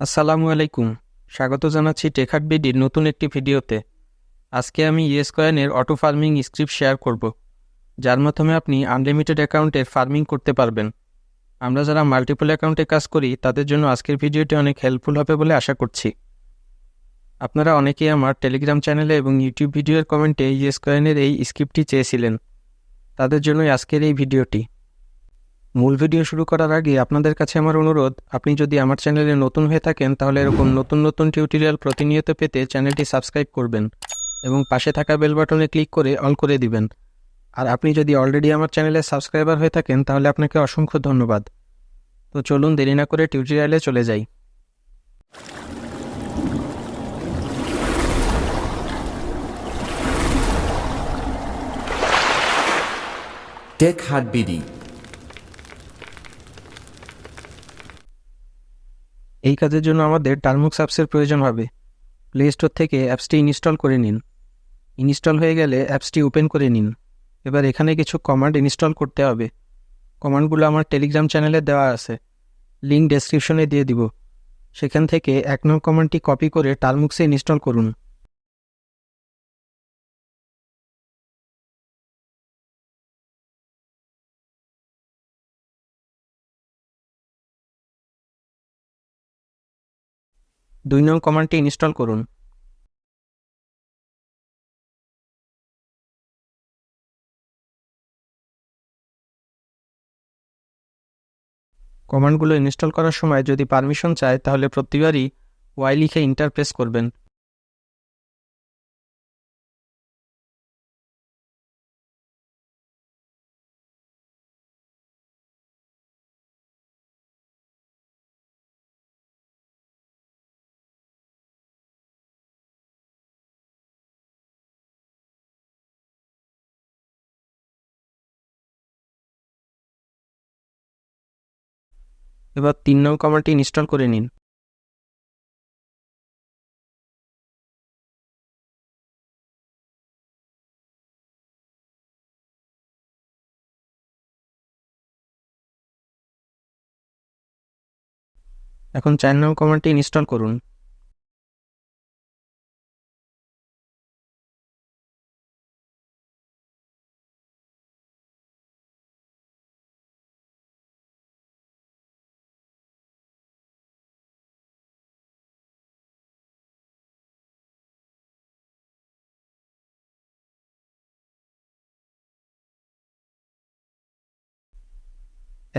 আসসালামু আলাইকুম। স্বাগত জানাচ্ছি টেকহাট বিডির নতুন একটি ভিডিওতে। আজকে আমি ইয়েস কয়েনের অটো ফার্মিং স্ক্রিপ্ট শেয়ার করব, যার মাধ্যমে আপনি আনলিমিটেড অ্যাকাউন্টে ফার্মিং করতে পারবেন। আমরা যারা মাল্টিপল অ্যাকাউন্টে কাজ করি তাদের জন্য আজকের ভিডিওটি অনেক হেল্পফুল হবে বলে আশা করছি। আপনারা অনেকেই আমার টেলিগ্রাম চ্যানেলে এবং ইউটিউব ভিডিওর কমেন্টে ইয়েস কয়েনের এই স্ক্রিপ্টটি চেয়েছিলেন। তাদের জন্যই আজকের এই ভিডিওটি। মূল ভিডিও শুরু করার আগে আপনাদের কাছে আমার অনুরোধ, আপনি যদি আমার চ্যানেলে নতুন হয়ে থাকেন তাহলে এরকম নতুন নতুন টিউটোরিয়াল প্রতিনিয়ত পেতে চ্যানেলটি সাবস্ক্রাইব করবেন এবং পাশে থাকা বেল বাটনে ক্লিক করে অল করে দিবেন। আর আপনি যদি অলরেডি আমার চ্যানেলের সাবস্ক্রাইবার হয়ে থাকেন তাহলে আপনাকে অসংখ্য ধন্যবাদ। তো চলুন দেরি না করে টিউটোরিয়ালে চলে যাই। টেক হাট বিডি। এই কাজের জন্য আমাদের টার্মুক্স অ্যাপসের প্রয়োজন হবে। প্লে স্টোর থেকে অ্যাপসটি ইনস্টল করে নিন। ইনস্টল হয়ে গেলে অ্যাপসটি ওপেন করে নিন। এবার এখানে কিছু কমান্ড ইনস্টল করতে হবে। কমান্ডগুলো আমার টেলিগ্রাম চ্যানেলে দেওয়া আছে, লিঙ্ক ডেসক্রিপশনে দিয়ে দিব। সেখান থেকে 1 নং কমান্ডটি কপি করে টার্মুক্সে ইনস্টল করুন। দুই নং কমান্ডটি ইনস্টল করুন। কমান্ডগুলো ইনস্টল করার সময় যদি পারমিশন চায় তাহলে প্রতিবারই ওয়াই লিখে ইন্টার প্রেস করবেন। এবার 3 নং কমান্ডটি ইনস্টল করে নিন। এখন 4 নং কমান্ডটি ইনস্টল করুন।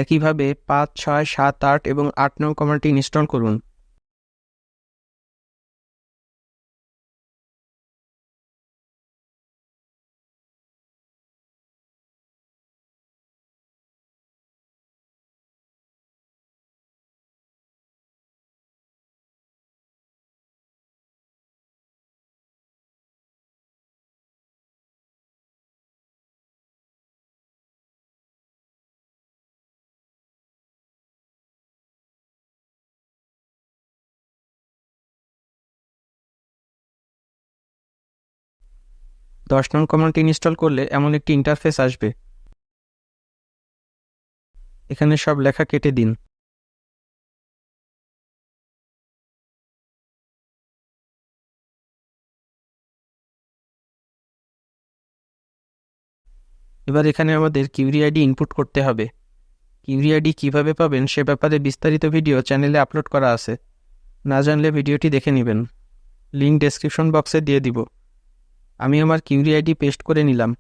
একইভাবে 5, 6, 7, 8 এবং 8 নং কমান্ডটি ইনস্টল করুন। দশ নং কমান্ডটি ইনস্টল করলে এমন একটি ইন্টারফেস আসবে। এখানে সব লেখা কেটে দিন। এবার এখানে আমাদের কিউরি আইডি ইনপুট করতে হবে। কিউরি আইডি কীভাবে পাবেন সে ব্যাপারে বিস্তারিত ভিডিও চ্যানেলে আপলোড করা আছে, না জানলে ভিডিওটি দেখে নেবেন। লিঙ্ক ডেসক্রিপশন বক্সে দিয়ে দিব। আমি আমার কিউরি আইডি পেস্ট করে নিলাম।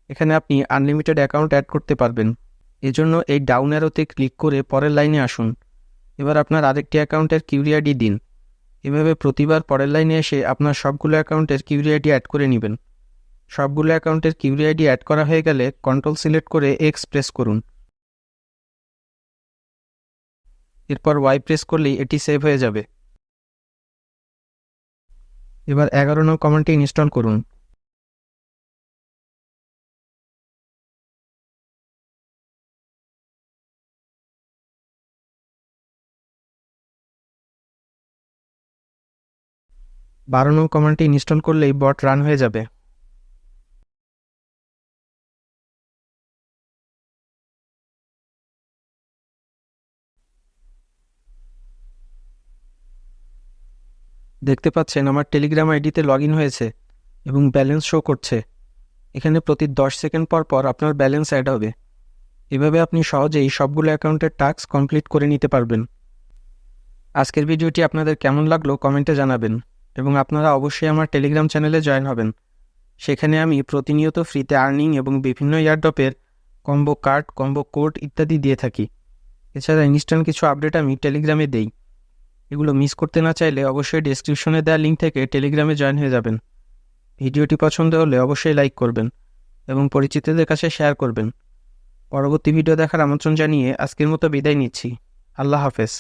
এখানে আপনি আনলিমিটেড অ্যাকাউন্ট অ্যাড করতে পারবেন। এজন্য এই ডাউন অ্যারোতে ক্লিক করে পরের লাইনে আসুন। এবার আপনার আরেকটি অ্যাকাউন্টের কিউরি আইডি দিন। এভাবে প্রতিবার পরের লাইনে এসে আপনার সবগুলো অ্যাকাউন্টের কিউরি আইডি অ্যাড করে নেবেন। সবগুলো অ্যাকাউন্টের কিউরি আইডি অ্যাড করা হয়ে গেলে কন্ট্রোল সিলেক্ট করে এক্স প্রেস করুন। এরপর ওয়াই প্রেস করলেই এটি সেভ হয়ে যাবে। এবার 11 নং কমান্ডটি ইনস্টল করুন। বারো নং কমান্ডটি ইনস্টল করলেই বট রান হয়ে যাবে। দেখতে পাচ্ছেন আমার টেলিগ্রাম আইডিতে লগ ইন হয়েছে এবং ব্যালেন্স শো করছে। এখানে প্রতি 10 সেকেন্ড পর পর আপনার ব্যালেন্স অ্যাড হবে। এভাবে আপনি সহজেই সবগুলো অ্যাকাউন্টের টাস্ক কমপ্লিট করে নিতে পারবেন। আজকের ভিডিওটি আপনাদের কেমন লাগলো কমেন্টে জানাবেন এবং আপনারা অবশ্যই আমার টেলিগ্রাম চ্যানেলে জয়েন হবেন। সেখানে আমি প্রতিনিয়ত ফ্রিতে আর্নিং এবং বিভিন্ন এয়ারড্রপের কম্বো কার্ড, কম্বো কোড ইত্যাদি দিয়ে থাকি। এছাড়া ইনস্ট্যান্ট কিছু আপডেট আমি টেলিগ্রামে দেই। এগুলো মিস করতে না চাইলে অবশ্যই ডেসক্রিপশনে দেওয়া লিঙ্ক থেকে টেলিগ্রামে জয়েন হয়ে যাবেন। ভিডিওটি পছন্দ হলে অবশ্যই লাইক করবেন এবং পরিচিতদের কাছে শেয়ার করবেন। পরবর্তী ভিডিও দেখার আমন্ত্রণ জানিয়ে আজকের মতো বিদায় নিচ্ছি। আল্লাহ হাফেজ।